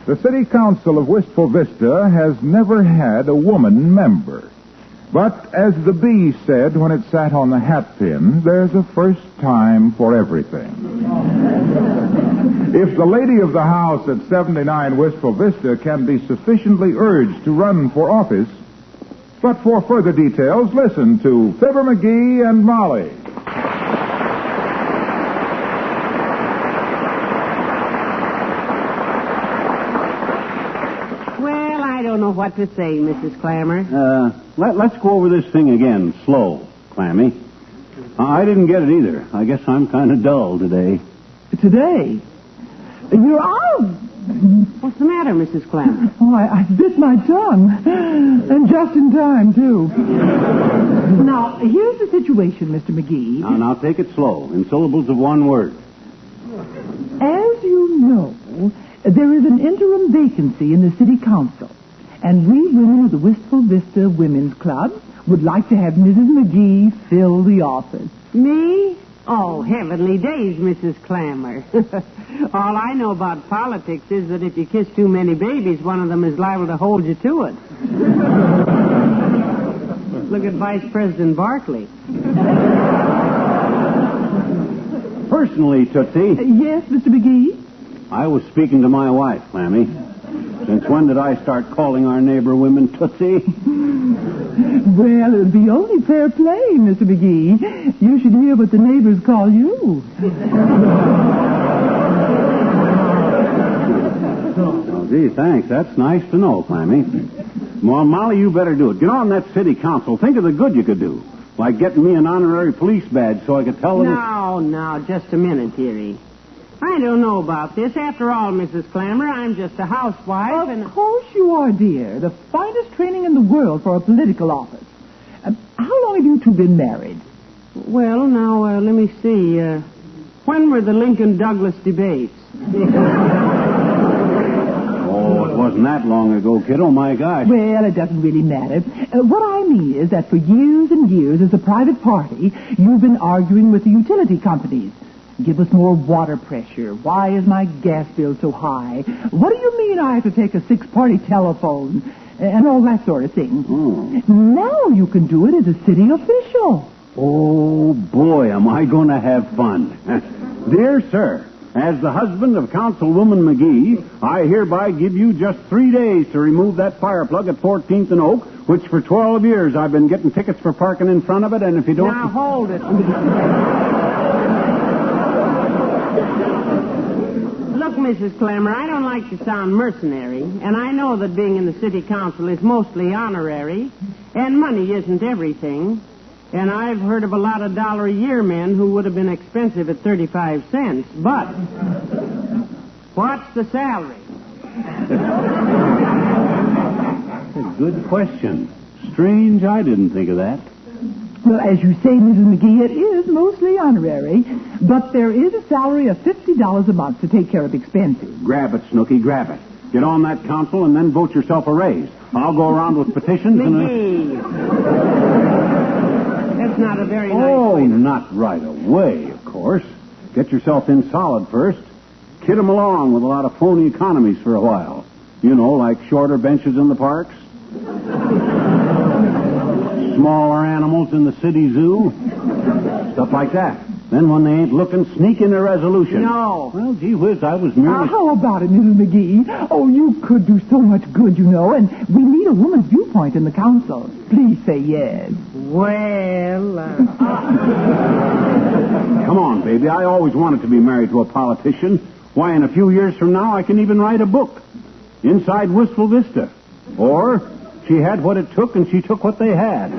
The City Council of Wistful Vista has never had a woman member. But as the bee said when it sat on the hat pin, there's a first time for everything. If the lady of the house at 79 Wistful Vista can be sufficiently urged to run for office, but for further details, listen to Fibber McGee and Molly. Well, I don't know what to say, Mrs. Clammer. Let's go over this thing again, slow, Clammy. I didn't get it either. I guess I'm kind of dull today. Today? You're out. What's the matter, Mrs. Clammer? Oh, I bit my tongue. And just in time, too. Now, here's the situation, Mr. McGee. Now, take it slow, in syllables of one word. As you know, there is an interim vacancy in the city council. And we women of the Wistful Vista Women's Club would like to have Mrs. McGee fill the office. Me? Oh, heavenly days, Mrs. Clammer. All I know about politics is that if you kiss too many babies, one of them is liable to hold you to it. Look at Vice President Barkley. Personally, Tootsie. Yes, Mr. McGee? I was speaking to my wife, Clammy. Since when did I start calling our neighbor women Tootsie? Well, it would be only fair play, Mr. McGee. You should hear what the neighbors call you. Oh, gee, thanks. That's nice to know, Clammy. Well, Molly, you better do it. Get on that city council. Think of the good you could do. Like getting me an honorary police badge so I could tell them... No, just a minute, dearie. I don't know about this. After all, Mrs. Clammer, I'm just a housewife. Of course you are, dear. The finest training in the world for a political office. How long have you two been married? Well, now, let me see. When were the Lincoln-Douglas debates? Oh, it wasn't that long ago, kiddo. My gosh. Well, it doesn't really matter. What I mean is that for years and years, as a private party, you've been arguing with the utility companies. Give us more water pressure. Why is my gas bill so high? What do you mean I have to take a 6-party telephone? And all that sort of thing. Now you can do it as a city official. Oh, boy, am I going to have fun. Dear sir, as the husband of Councilwoman McGee, I hereby give you just 3 days to remove that fire plug at 14th and Oak, which for 12 years I've been getting tickets for parking in front of it, and if you don't... Now, hold it. Look, Mrs. Clammer, I don't like to sound mercenary, and I know that being in the city council is mostly honorary, and money isn't everything. And I've heard of a lot of $1-a-year men who would have been expensive at 35 cents. But what's the salary? That's a good question. Strange, I didn't think of that. Well, as you say, Mrs. McGee, it is mostly honorary, but there is a salary of $50 a month to take care of expenses. Grab it, Snooky, grab it. Get on that council and then vote yourself a raise. I'll go around with petitions McGee. That's not a very nice Oh, way. not right away, of course. Get yourself in solid first. Kid 'em along with a lot of phony economies for a while. You know, like shorter benches in the parks. Smaller animals in the city zoo. Stuff like that. Then when they ain't looking, sneak in a resolution. No. Well, gee whiz, I was merely... How about it, Mrs. McGee? Oh, you could do so much good, you know, and we need a woman's viewpoint in the council. Please say yes. Well, Come on, baby. I always wanted to be married to a politician. Why, in a few years from now, I can even write a book. Inside Wistful Vista. Or, she had what it took and she took what they had.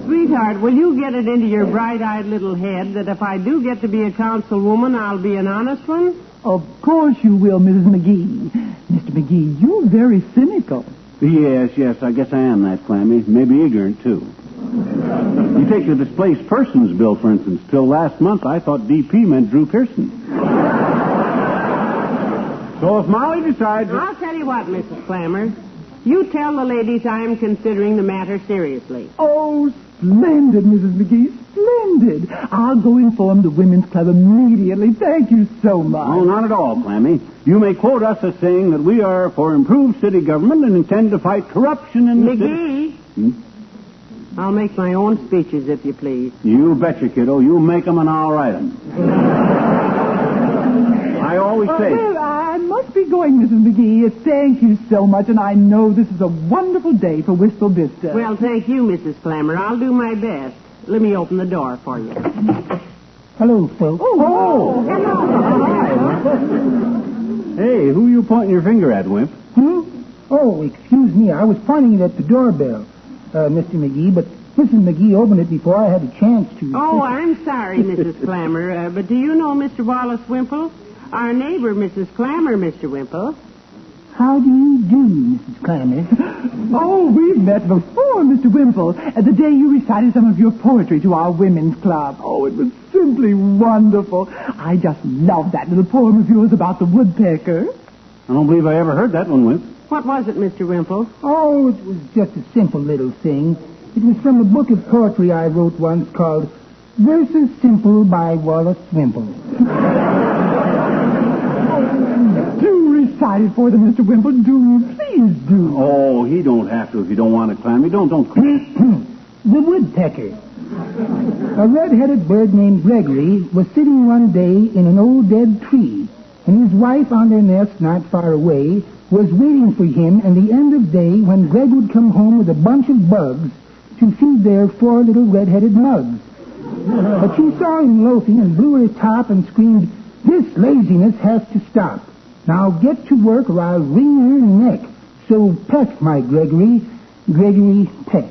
Sweetheart, will you get it into your bright-eyed little head that if I do get to be a councilwoman, I'll be an honest one? Of course you will, Mrs. McGee. Mr. McGee, you're very cynical. Yes, I guess I am that, Clammy. Maybe ignorant, too. You take the displaced persons bill, for instance. Till last month, I thought DP meant Drew Pearson. So if Molly decides... I'll tell you what, Mrs. Clammer. You tell the ladies I am considering the matter seriously. Oh, splendid, Mrs. McGee, splendid. I'll go inform the Women's Club immediately. Thank you so much. Oh, not at all, Clammy. You may quote us as saying that we are for improved city government and intend to fight corruption in the city. McGee, I'll make my own speeches, if you please. You betcha, kiddo. You make them and I'll write them. I always say... Well, I must be going, Mrs. McGee. Thank you so much, and I know this is a wonderful day for Wistful Vista. Well, thank you, Mrs. Clammer. I'll do my best. Let me open the door for you. Hello, folks. Oh! Hey, who you pointing your finger at, Wimp? Oh, excuse me. I was pointing it at the doorbell, Mr. McGee, but Mrs. McGee opened it before I had a chance to. Oh, I'm sorry, Mrs. Clammer, but do you know Mr. Wallace Wimple? Our neighbor, Mrs. Clammer, Mr. Wimple. How do you do, Mrs. Clammer? Oh, we've met before, Mr. Wimple. The day you recited some of your poetry to our women's club. Oh, it was simply wonderful. I just love that little poem of yours about the woodpecker. I don't believe I ever heard that one, Wimp. What was it, Mr. Wimple? Oh, it was just a simple little thing. It was from a book of poetry I wrote once called Verses Simple by Wallace Wimple. Do recite it for them, Mr. Wimple. Do. Please do. Oh, he don't have to if you don't want to, Clammy. Don't. The woodpecker. A red-headed bird named Gregory was sitting one day in an old dead tree, and his wife on their nest not far away was waiting for him at the end of day when Greg would come home with a bunch of bugs to feed their 4 little red-headed mugs. But she saw him loafing and blew her top and screamed, "This laziness has to stop. Now get to work or I'll wring your neck. So peck, my Gregory, Gregory peck."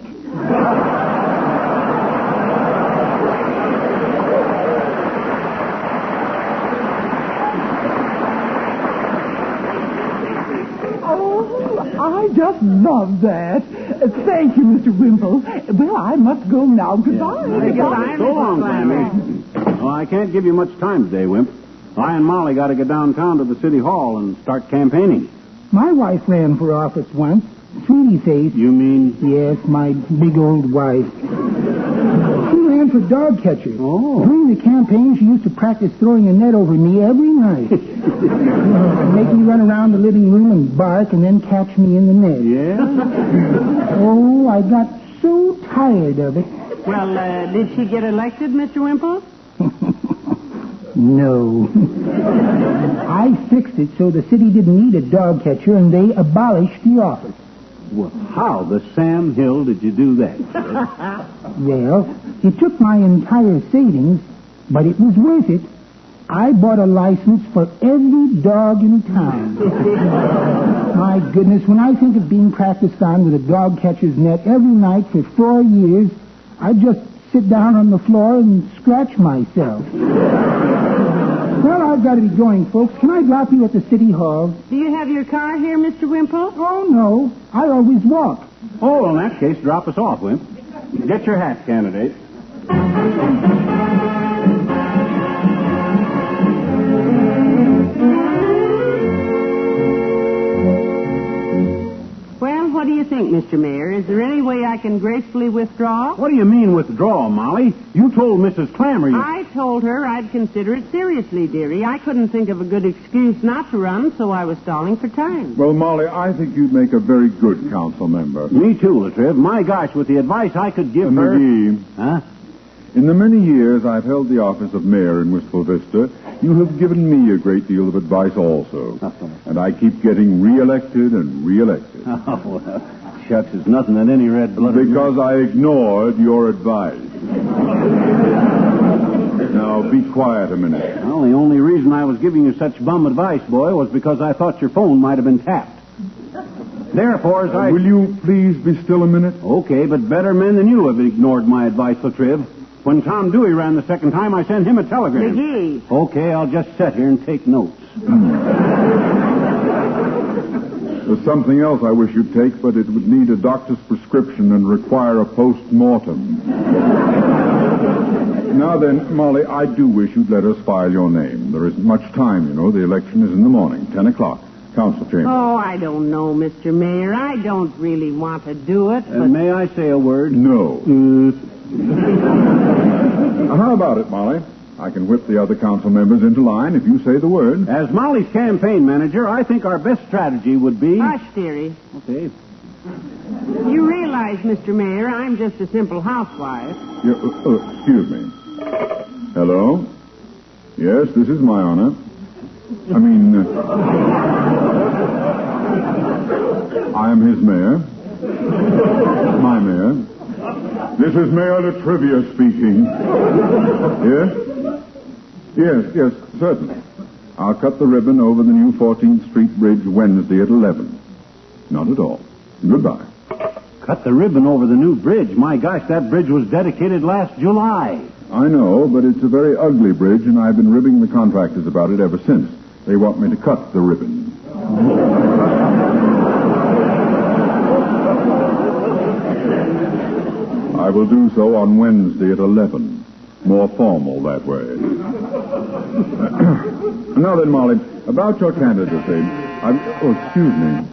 I just love that. Thank you, Mr. Wimple. Well, I must go now. Goodbye. Goodbye, So long, Mrs. Clammer. Clammy. Well, I can't give you much time today, Wimp. I and Molly got to get downtown to the city hall and start campaigning. My wife ran for office once. Sweetie face. You mean? Yes, my big old wife. She ran for dog catcher. Oh. During the campaign, she used to practice throwing a net over me every night. Make me run around the living room and bark and then catch me in the net. Yeah? Oh, I got so tired of it. Well, did she get elected, Mr. Wimple? No. I fixed it so the city didn't need a dog catcher, and they abolished the office. Well, how the Sam Hill did you do that? Well, it took my entire savings, but it was worth it. I bought a license for every dog in town. My goodness, when I think of being practiced on with a dog catcher's net every night for 4 years, I just sit down on the floor and scratch myself. Well, I've got to be going, folks. Can I drop you at the city hall? Do you have your car here, Mr. Wimple? Oh, no. I always walk. Oh, in that case, drop us off, Wimp. Get your hat, candidate. Well, what do you think, Mr. Mayor? Is there any way I can gracefully withdraw? What do you mean withdraw, Molly? You told Mrs. Clammer you... I told her I'd consider it seriously, dearie. I couldn't think of a good excuse not to run, so I was stalling for time. Well, Molly, I think you'd make a very good council member. Me too, Latriv. My gosh, with the advice I could give her... McGee, Huh? in the many years I've held the office of mayor in Wistful Vista, you have given me a great deal of advice also. And I keep getting reelected and reelected. Oh, well, shucks, it's nothing that any red-blooded... Because I ignored your advice. Now, be quiet a minute. Well, the only reason I was giving you such bum advice, boy, was because I thought your phone might have been tapped. Therefore, as I... Will you please be still a minute? Okay, but better men than you have ignored my advice, Latriv. When Tom Dewey ran the second time, I sent him a telegram. McGee. Okay, I'll just sit here and take notes. There's something else I wish you'd take, but it would need a doctor's prescription and require a post-mortem. Now then, Molly, I do wish you'd let us file your name. There isn't much time, you know. The election is in the morning, 10 o'clock. Council chamber. Oh, I don't know, Mr. Mayor. I don't really want to do it, but... May I say a word? No. How about it, Molly? I can whip the other council members into line if you say the word. As Molly's campaign manager, I think our best strategy would be... Hush, dearie. Okay. You realize, Mr. Mayor, I'm just a simple housewife. Excuse me. Hello? Yes, this is my honor. I am his mayor. My mayor. This is Mayor Latrivia speaking. Yes? Yes, certainly. I'll cut the ribbon over the new 14th Street Bridge Wednesday at 11. Not at all. Goodbye. Cut the ribbon over the new bridge. My gosh, that bridge was dedicated last July. I know, but it's a very ugly bridge, and I've been ribbing the contractors about it ever since. They want me to cut the ribbon. I will do so on Wednesday at 11. More formal that way. Now then, Molly, about your candidacy. Excuse me.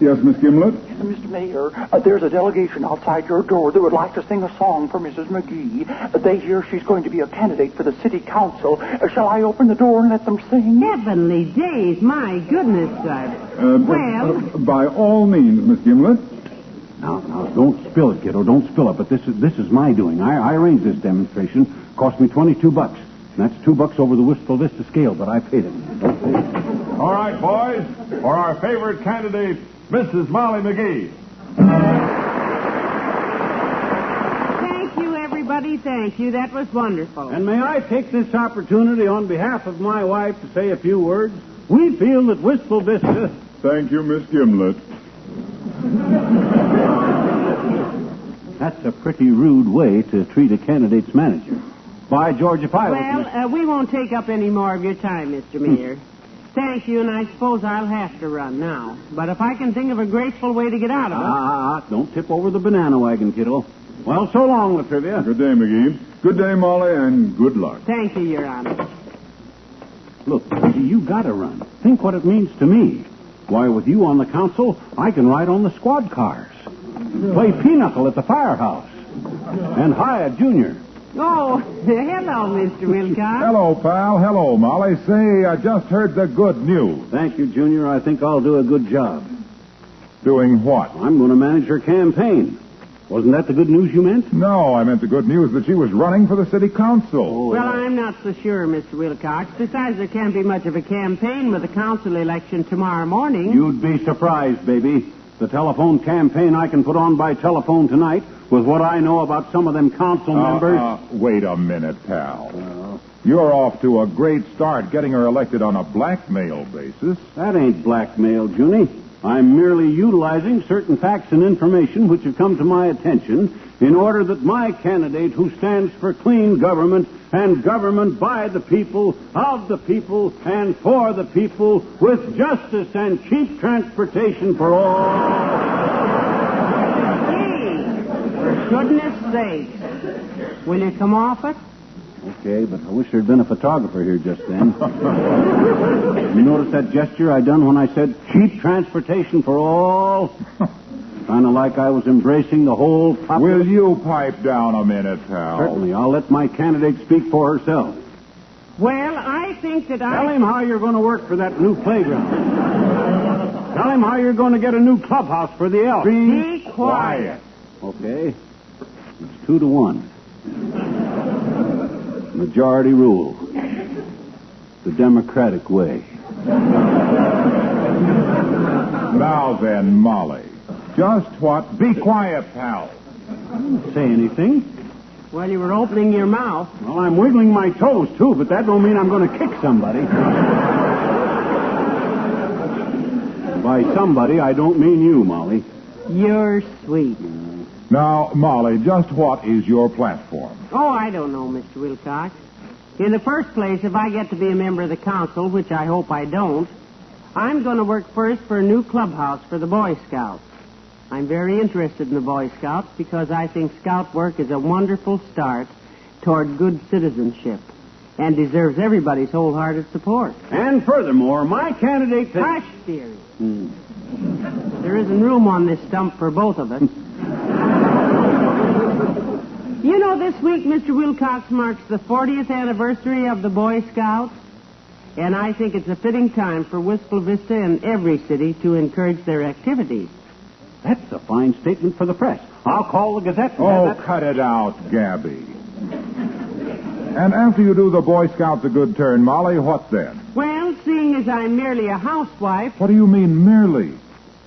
Yes, Miss Gimlet? Mr. Mayor, there's a delegation outside your door that would like to sing a song for Mrs. McGee. They hear she's going to be a candidate for the city council. Shall I open the door and let them sing? Heavenly days, my goodness, well... by all means, Miss Gimlet. Now, don't spill it, kiddo. Don't spill it. But this is my doing. I arranged this demonstration. Cost me $22. That's $2 over the Wistful Vista scale, but I paid it. All right, boys. For our favorite candidate, Mrs. Molly McGee. Thank you, everybody. Thank you. That was wonderful. And may I take this opportunity on behalf of my wife to say a few words? We feel that Wistful Vista... Thank you, Miss Gimlet. That's a pretty rude way to treat a candidate's manager. By George, if I... Well, we won't take up any more of your time, Mr. Mayor. Thank you, and I suppose I'll have to run now. But if I can think of a graceful way to get out of it... Don't tip over the banana wagon, kiddo. Well, so long, Latrivia. Good day, McGee. Good day, Molly, and good luck. Thank you, Your Honor. Look, you gotta run. Think what it means to me. Why, with you on the council, I can ride on the squad cars. Play pinochle at the firehouse. And hire Junior. Oh, hello, Mr. Wilcox. Hello, pal. Hello, Molly. Say, I just heard the good news. Thank you, Junior. I think I'll do a good job. Doing what? I'm going to manage her campaign. Wasn't that the good news you meant? No, I meant the good news that she was running for the city council. Well, I'm not so sure, Mr. Wilcox. Besides, there can't be much of a campaign with the council election tomorrow morning. You'd be surprised, baby. The telephone campaign I can put on by telephone tonight with what I know about some of them council members. Wait a minute, pal. You're off to a great start getting her elected on a blackmail basis. That ain't blackmail, Junie. I'm merely utilizing certain facts and information which have come to my attention in order that my candidate, who stands for clean government and government by the people, of the people, and for the people, with justice and cheap transportation for all. Hey, for goodness sake, will you come off it? Okay, but I wish there'd been a photographer here just then. You notice that gesture I done when I said cheap transportation for all? Kind of like I was embracing the whole population. Will you pipe down a minute, pal? Certainly. I'll let my candidate speak for herself. Well, I think that Tell him how you're going to work for that new playground. Tell him how you're going to get a new clubhouse for the elk. Be quiet. Okay. It's 2-1. Majority rule. The democratic way. Now then, Molly. Just what? Be quiet, pal. I didn't say anything. Well, you were opening your mouth. Well, I'm wiggling my toes, too, but that don't mean I'm going to kick somebody. By somebody, I don't mean you, Molly. You're sweet. Now, Molly, just what is your platform? Oh, I don't know, Mr. Wilcox. In the first place, if I get to be a member of the council, which I hope I don't, I'm going to work first for a new clubhouse for the Boy Scouts. I'm very interested in the Boy Scouts because I think scout work is a wonderful start toward good citizenship and deserves everybody's wholehearted support. And furthermore, my candidate... Hush, dearie. There isn't room on this stump for both of us. You know, know, this week Mr. Wilcox marks the 40th anniversary of the Boy Scouts, and I think it's a fitting time for Wistful Vista and every city to encourage their activities. That's a fine statement for the press. I'll call the Gazette. Oh, cut it out, Gabby. And after you do the Boy Scouts a good turn, Molly, what then? Well, seeing as I'm merely a housewife... What do you mean, merely?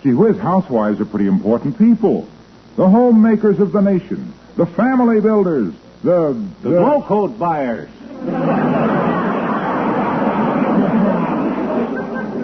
Gee whiz, housewives are pretty important people. The homemakers of the nation. The family builders. The glow coat buyers.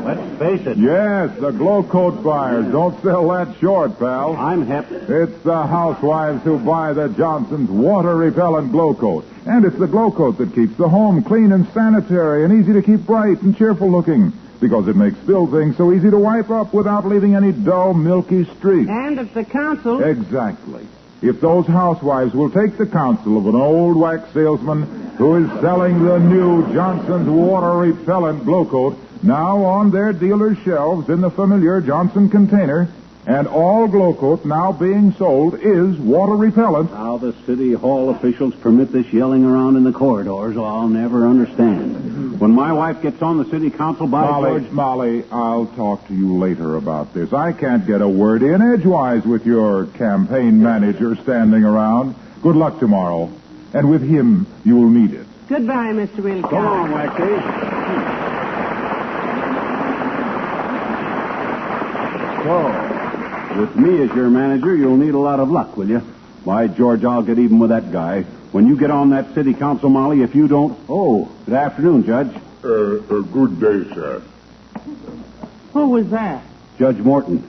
Let's face it. Yes, the glow coat buyers. Don't sell that short, pal. I'm hip. It's the housewives who buy the Johnson's water-repellent glow coat. And it's the glow coat that keeps the home clean and sanitary and easy to keep bright and cheerful looking. Because it makes spilled things so easy to wipe up without leaving any dull, milky streaks. And if the council... Exactly. If those housewives will take the counsel of an old wax salesman who is selling the new Johnson's water-repellent glow coat now on their dealer's shelves in the familiar Johnson container, and all glow coat now being sold is water-repellent. How the city hall officials permit this yelling around in the corridors, I'll never understand. When my wife gets on the city council, by George... Molly, I'll talk to you later about this. I can't get a word in edgewise with your campaign manager standing around. Good luck tomorrow. And with him, you'll need it. Goodbye, Mr. Wilcox. So long, Waxy. So, with me as your manager, you'll need a lot of luck, will you? By George, I'll get even with that guy. When you get on that city council, Molly, if you don't... Oh, good afternoon, Judge. Good day, sir. Who was that? Judge Morton,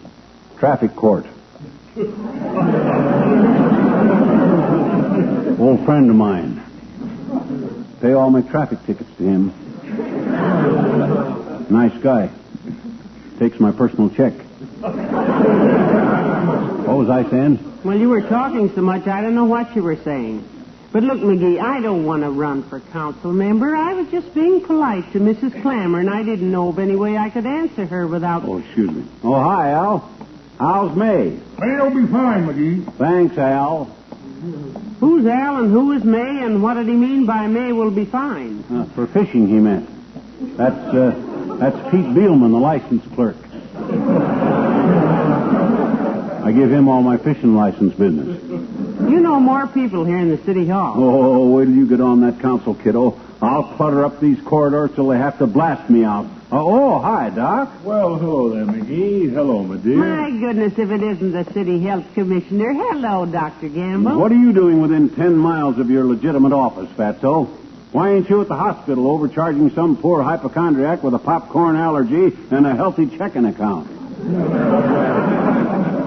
traffic court. Old friend of mine. Pay all my traffic tickets to him. Nice guy. Takes my personal check. What was I saying? Well, you were talking so much, I don't know what you were saying. But look, McGee, I don't want to run for council member. I was just being polite to Mrs. Clammer, and I didn't know of any way I could answer her without... Oh, excuse me. Oh, hi, Al. How's May? May'll be fine, McGee. Thanks, Al. Who's Al and who is May, and what did he mean by May will be fine? For fishing, he meant. That's Pete Beelman, the license clerk. I give him all my fishing license business. You know more people here in the city hall. Oh, wait till you get on that council, kiddo. I'll clutter up these corridors till they have to blast me out. Hi, Doc. Well, hello there, McGee. Hello, my dear. My goodness, if it isn't the city health commissioner. Hello, Dr. Gamble. What are you doing within 10 miles of your legitimate office, Fatso? Why ain't you at the hospital overcharging some poor hypochondriac with a popcorn allergy and a healthy checking account?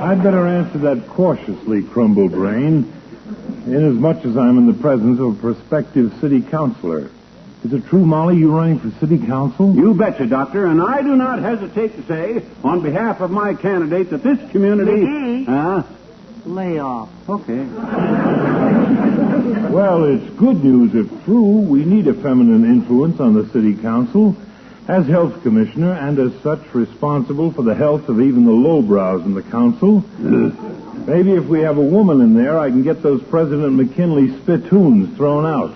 I'd better answer that cautiously, Crumble Brain, inasmuch as I'm in the presence of a prospective city councilor. Is it true, Molly, you running for city council? You betcha, Doctor, and I do not hesitate to say, on behalf of my candidate, that this community... McGee. Lay off. Okay. Well, it's good news if true. We need a feminine influence on the city council. As health commissioner and as such responsible for the health of even the lowbrows in the council, maybe if we have a woman in there, I can get those President McKinley spittoons thrown out.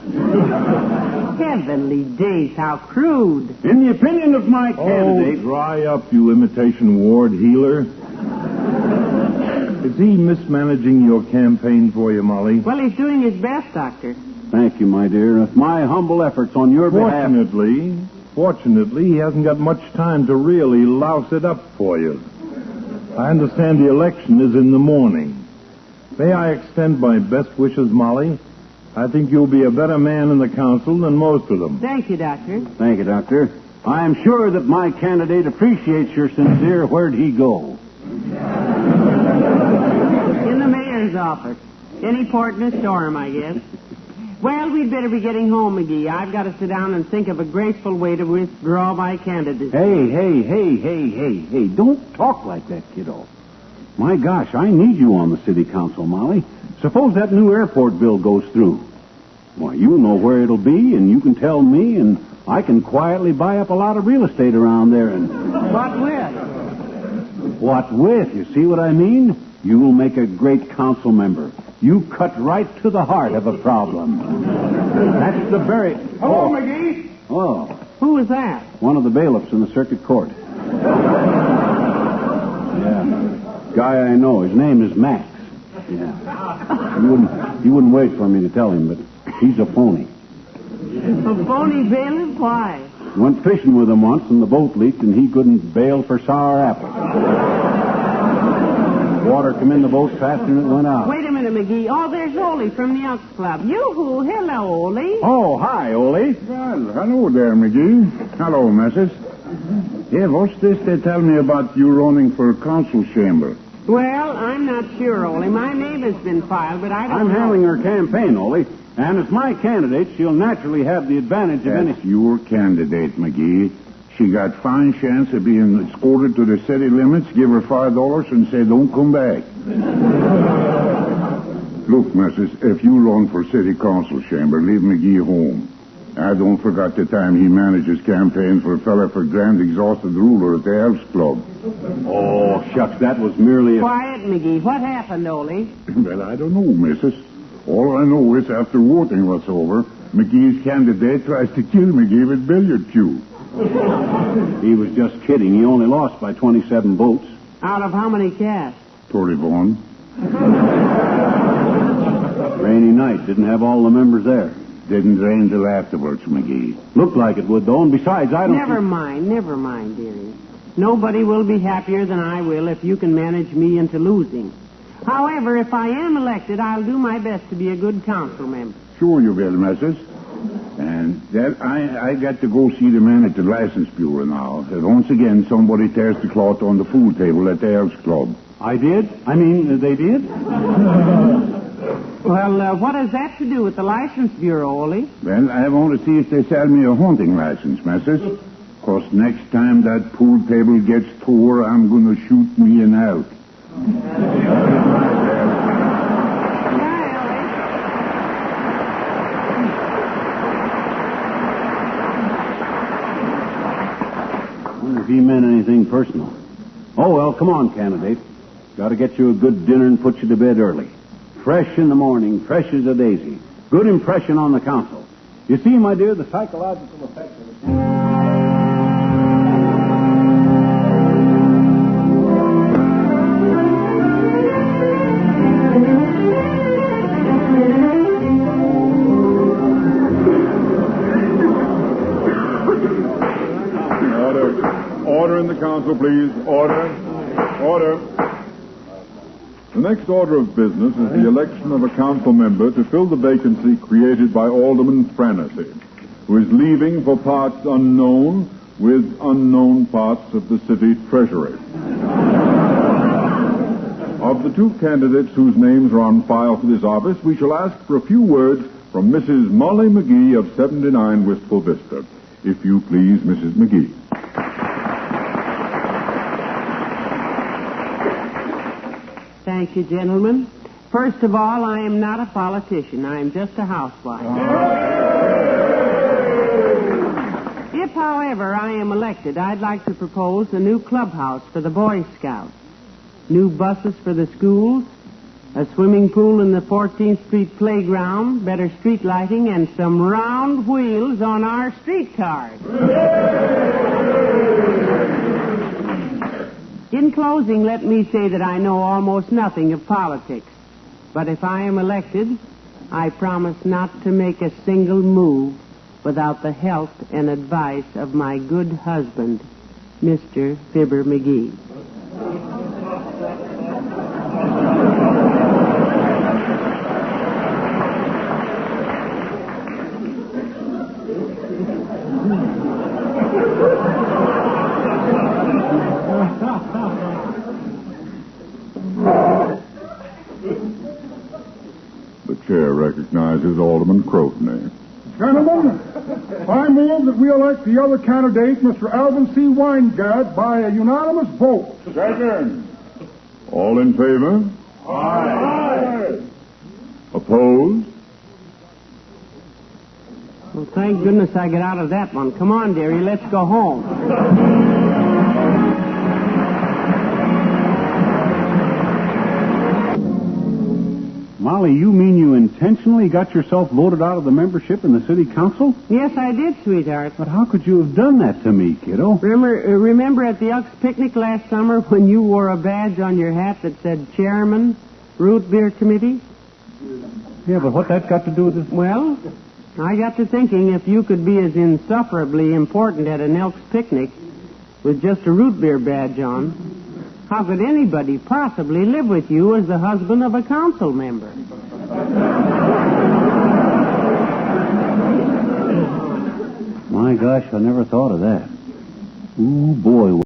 Heavenly days, how crude. In the opinion of my candidate... Oh, dry up, you imitation ward healer. Is he mismanaging your campaign for you, Molly? Well, he's doing his best, Doctor. Thank you, my dear. If my humble efforts on your behalf... Fortunately, he hasn't got much time to really louse it up for you. I understand the election is in the morning. May I extend my best wishes, Molly? I think you'll be a better man in the council than most of them. Thank you, Doctor. Thank you, Doctor. I am sure that my candidate appreciates your sincere where'd he go. In the mayor's office. Any port in a storm, I guess. Well, we'd better be getting home, McGee. I've got to sit down and think of a graceful way to withdraw my candidacy. Hey. Don't talk like that, kiddo. My gosh, I need you on the city council, Molly. Suppose that new airport bill goes through. Why, you know where it'll be, and you can tell me, and I can quietly buy up a lot of real estate around there and... What with? What with? You see what I mean? You will make a great council member. You cut right to the heart of a problem. That's the very... Hello, McGee. Oh, Who was that? one of the bailiffs in the circuit court. Yeah. Guy I know. His name is Max. Yeah. He wouldn't wait for me to tell him, but he's a phony. A phony bailiff? Why? Went fishing with him once, and the boat leaked, and he couldn't bail for sour apples. Water come in the boat faster than it went out. Wait a minute, McGee. Oh, there's Ole from the Elks Club. Yoo-hoo. Hello, Ole. Oh, hi, Ole. Well, hello there, McGee. Hello, missus. Yeah, what's this they tell me about you running for council chamber? Well, I'm not sure, Ole. My name has been filed, but I don't I'm know. handling her campaign, Ole. And as my candidate, she'll naturally have the advantage of any... That's your candidate, McGee. She got fine chance of being escorted to the city limits, give her $5 and say, don't come back. Look, missus, if you run for city council chamber, leave McGee home. I don't forget the time he managed his campaign for a fella for grand exhausted ruler at the Elks Club. Oh, shucks, that was merely a... Quiet, McGee. What happened, Ole? Well, I don't know, missus. All I know is after voting was over, McGee's candidate tries to kill McGee with billiard cue. He was just kidding. He only lost by 27 votes. Out of how many casts? 31. Rainy night. Didn't have all the members there. Didn't rain till afterwards, McGee. Looked like it would, though. And besides, I don't... Never mind, dearie. Nobody will be happier than I will if you can manage me into losing. However, if I am elected, I'll do my best to be a good council member. Sure you will, missus. And that I got to go see the man at the license bureau now. Once again, somebody tears the cloth on the pool table at the Elks Club. I did? I mean, they did? Well, what has that to do with the license bureau, Ole? Well, I want to see if they sell me a hunting license, missus. 'Cause next time that pool table gets tore, I'm going to shoot me an elk. If he meant anything personal. Oh, well, come on, candidate. Got to get you a good dinner and put you to bed early. Fresh in the morning, fresh as a daisy. Good impression on the council. You see, my dear, the psychological effect of it. Order in the council, please. Order. The next order of business is the election of a council member to fill the vacancy created by Alderman Franesy, who is leaving for parts unknown with unknown parts of the city treasury. Of the two candidates whose names are on file for this office, we shall ask for a few words from Mrs. Molly McGee of 79 Wistful Vista. If you please, Mrs. McGee. Thank you, gentlemen. First of all, I am not a politician. I am just a housewife. If, however, I am elected, I'd like to propose a new clubhouse for the Boy Scouts, new buses for the schools, a swimming pool in the 14th Street playground, better street lighting, and some round wheels on our streetcars. In closing, let me say that I know almost nothing of politics. But if I am elected, I promise not to make a single move without the help and advice of my good husband, Mr. Fibber McGee. The chair recognizes Alderman Crotney. Gentlemen, I move that we elect the other candidate, Mr. Alvin C. Weingart, by a unanimous vote. Second. All in favor? Aye. Opposed? Well, thank goodness I get out of that one. Come on, dearie, let's go home. Molly, you mean you intentionally got yourself voted out of the membership in the city council? Yes, I did, sweetheart. But how could you have done that to me, kiddo? Remember at the Elks picnic last summer when you wore a badge on your hat that said Chairman, Root Beer Committee? Yeah, but what that got to do with this? Well, I got to thinking if you could be as insufferably important at an Elks picnic with just a root beer badge on, how could anybody possibly live with you as the husband of a council member? My gosh, I never thought of that. Ooh, boy.